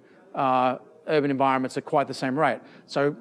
urban environments at quite the same rate. So,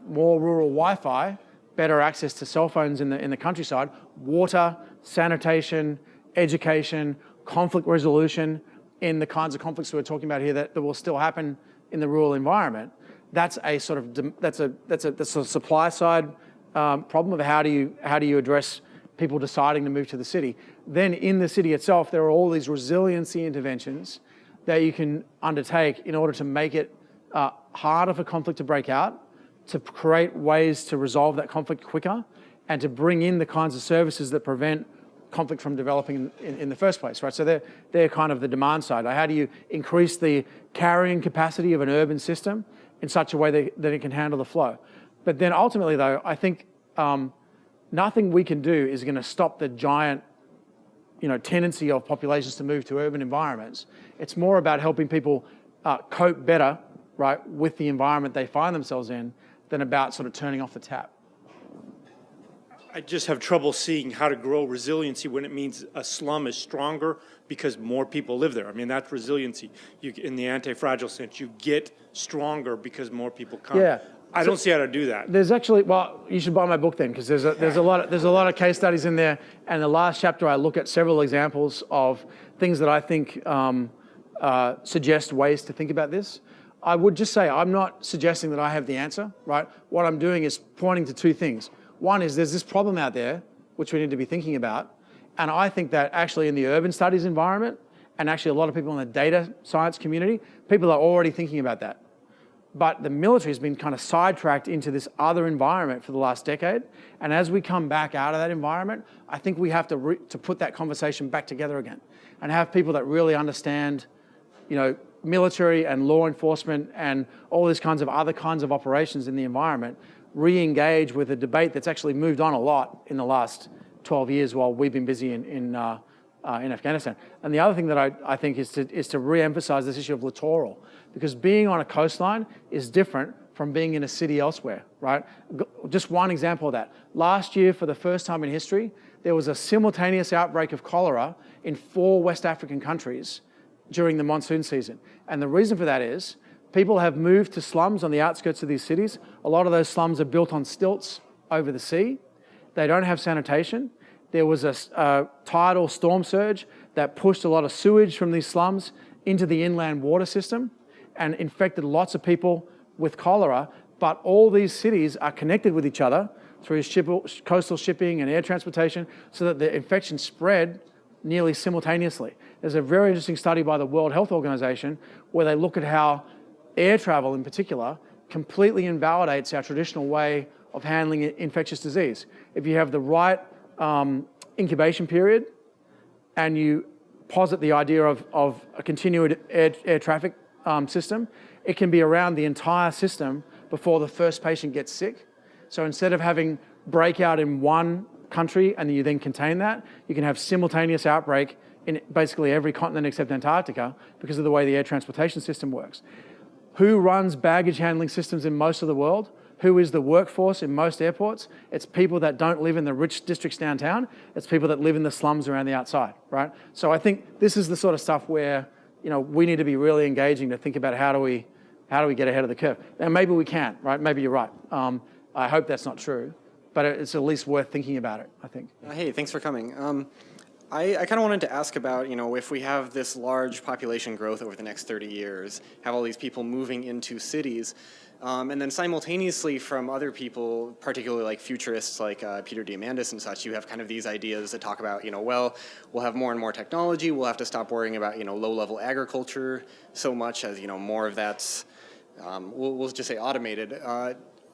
more rural Wi-Fi, better access to cell phones in the countryside, water, sanitation, education, conflict resolution, in the kinds of conflicts we're talking about here that will still happen in the rural environment, that's a sort of that's a supply side problem of how do you address people deciding to move to the city. Then in the city itself, there are all these resiliency interventions that you can undertake in order to make it harder for conflict to break out, to create ways to resolve that conflict quicker, and to bring in the kinds of services that prevent conflict from developing in the first place, right? So they're kind of the demand side. Like how do you increase the carrying capacity of an urban system in such a way that it can handle the flow? But then ultimately, though, I think nothing we can do is going to stop the giant, tendency of populations to move to urban environments. It's more about helping people cope better, right, with the environment they find themselves in than about sort of turning off the tap. I just have trouble seeing how to grow resiliency when it means a slum is stronger because more people live there. I mean, that's resiliency. In the anti-fragile sense, you get stronger because more people come. Yeah. I don't see how to do that. There's actually, well, you should buy my book then, because there's a lot of case studies in there. And the last chapter, I look at several examples of things that I think suggest ways to think about this. I would just say I'm not suggesting that I have the answer, right? What I'm doing is pointing to two things. One is there's this problem out there, which we need to be thinking about. And I think that actually in the urban studies environment, and actually a lot of people in the data science community, people are already thinking about that. But the military has been kind of sidetracked into this other environment for the last decade. And as we come back out of that environment, I think we have to put that conversation back together again and have people that really understand, military and law enforcement and all these kinds of other kinds of operations in the environment re-engage with a debate that's actually moved on a lot in the last 12 years while we've been busy in Afghanistan. And the other thing that I think is to re-emphasize this issue of littoral, because being on a coastline is different from being in a city elsewhere, right? Just one example of that. Last year, for the first time in history, there was a simultaneous outbreak of cholera in 4 West African countries during the monsoon season. And the reason for that is people have moved to slums on the outskirts of these cities. A lot of those slums are built on stilts over the sea. They don't have sanitation. There was a tidal storm surge that pushed a lot of sewage from these slums into the inland water system and infected lots of people with cholera. But all these cities are connected with each other through coastal shipping and air transportation so that the infection spread nearly simultaneously. There's a very interesting study by the World Health Organization where they look at how air travel in particular completely invalidates our traditional way of handling infectious disease. If you have the right incubation period and you posit the idea of a continued air traffic system, it can be around the entire system before the first patient gets sick. So instead of having breakout in one country and you then contain that, you can have simultaneous outbreak in basically every continent except Antarctica because of the way the air transportation system works. Who runs baggage handling systems in most of the world? Who is the workforce in most airports? It's people that don't live in the rich districts downtown. It's people that live in the slums around the outside, right? So I think this is the sort of stuff where, we need to be really engaging to think about how do we get ahead of the curve. And maybe we can't, right? Maybe you're right. I hope that's not true, but it's at least worth thinking about it, I think. Hey, thanks for coming. I kind of wanted to ask about, if we have this large population growth over the next 30 years, have all these people moving into cities, and then simultaneously from other people, particularly like futurists like Peter Diamandis and such, you have kind of these ideas that talk about, we'll have more and more technology, we'll have to stop worrying about, low-level agriculture so much as, more of that's, we'll just say automated.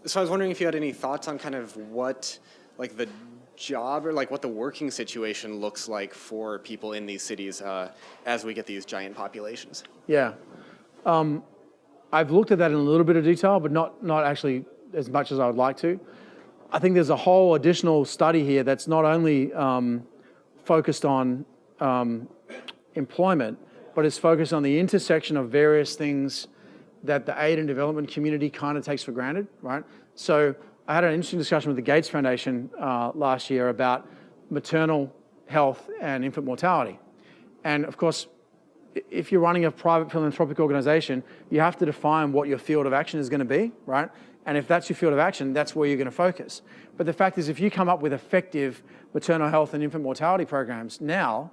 So I was wondering if you had any thoughts on kind of what, like the job or like what the working situation looks like for people in these cities as we get these giant populations. Yeah. I've looked at that in a little bit of detail, but not actually as much as I would like to. I think there's a whole additional study here that's not only focused on employment, but is focused on the intersection of various things that the aid and development community kind of takes for granted, right? So I had an interesting discussion with the Gates Foundation last year about maternal health and infant mortality. And of course, if you're running a private philanthropic organization, you have to define what your field of action is going to be, right? And if that's your field of action, that's where you're going to focus. But the fact is, if you come up with effective maternal health and infant mortality programs now,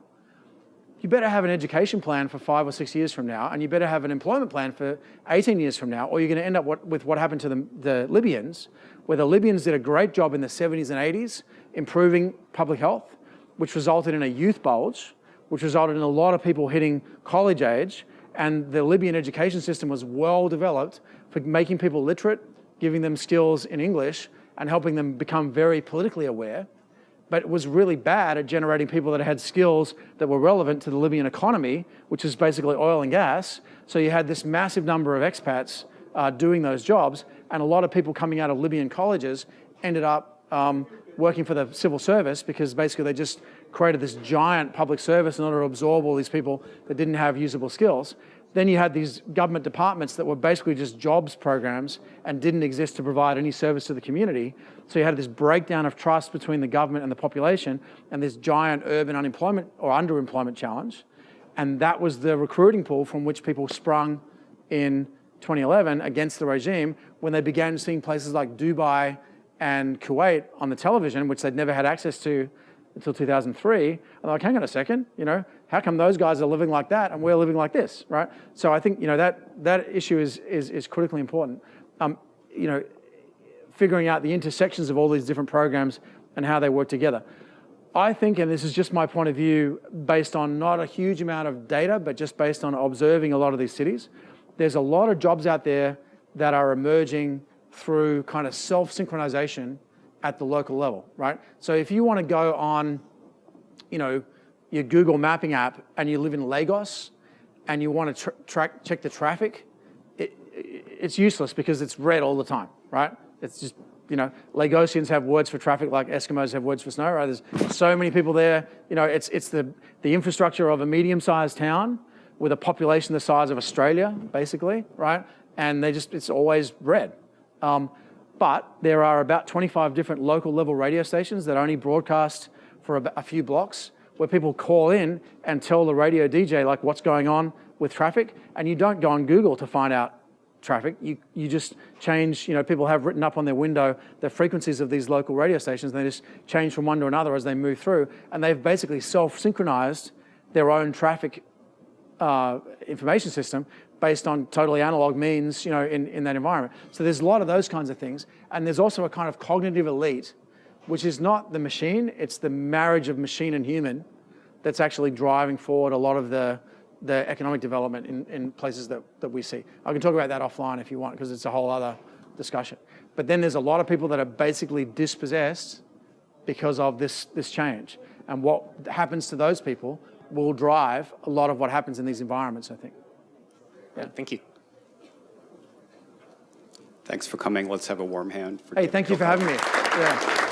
you better have an education plan for 5 or 6 years from now, and you better have an employment plan for 18 years from now, or you're going to end up with what happened to the Libyans, where the Libyans did a great job in the 70s and 80s improving public health, which resulted in a youth bulge, which resulted in a lot of people hitting college age, and the Libyan education system was well developed for making people literate, giving them skills in English, and helping them become very politically aware. But it was really bad at generating people that had skills that were relevant to the Libyan economy, which is basically oil and gas. So you had this massive number of expats doing those jobs, and a lot of people coming out of Libyan colleges ended up working for the civil service, because basically they just created this giant public service in order to absorb all these people that didn't have usable skills. Then you had these government departments that were basically just jobs programs and didn't exist to provide any service to the community. So you had this breakdown of trust between the government and the population, and this giant urban unemployment or underemployment challenge. And that was the recruiting pool from which people sprung in 2011 against the regime, when they began seeing places like Dubai and Kuwait on the television, which they'd never had access to until 2003. And they're like, hang on a second, how come those guys are living like that and we're living like this, right? So I think, that issue is critically important. Figuring out the intersections of all these different programs and how they work together. I think, and this is just my point of view, based on not a huge amount of data, but just based on observing a lot of these cities, there's a lot of jobs out there that are emerging through kind of self-synchronization at the local level, right? So if you want to go on, your Google mapping app and you live in Lagos and you want to check the traffic, it's useless because it's red all the time, right? It's just, Lagosians have words for traffic like Eskimos have words for snow, right? There's so many people there. It's the infrastructure of a medium-sized town with a population the size of Australia, basically, right? And it's always red. But there are about 25 different local level radio stations that only broadcast for a few blocks, where people call in and tell the radio DJ like what's going on with traffic, and you don't go on Google to find out traffic. You just change, people have written up on their window the frequencies of these local radio stations, and they just change from one to another as they move through, and they've basically self-synchronized their own traffic information system based on totally analog means, in that environment. So there's a lot of those kinds of things. And there's also a kind of cognitive elite, which is not the machine, it's the marriage of machine and human that's actually driving forward a lot of the economic development in places that we see. I can talk about that offline if you want, because it's a whole other discussion. But then there's a lot of people that are basically dispossessed because of this change. And what happens to those people will drive a lot of what happens in these environments, I think. Yeah, thank you. Thanks for coming. Let's have a warm hand for Hey, David thank you for Kilcullen. having me. Yeah.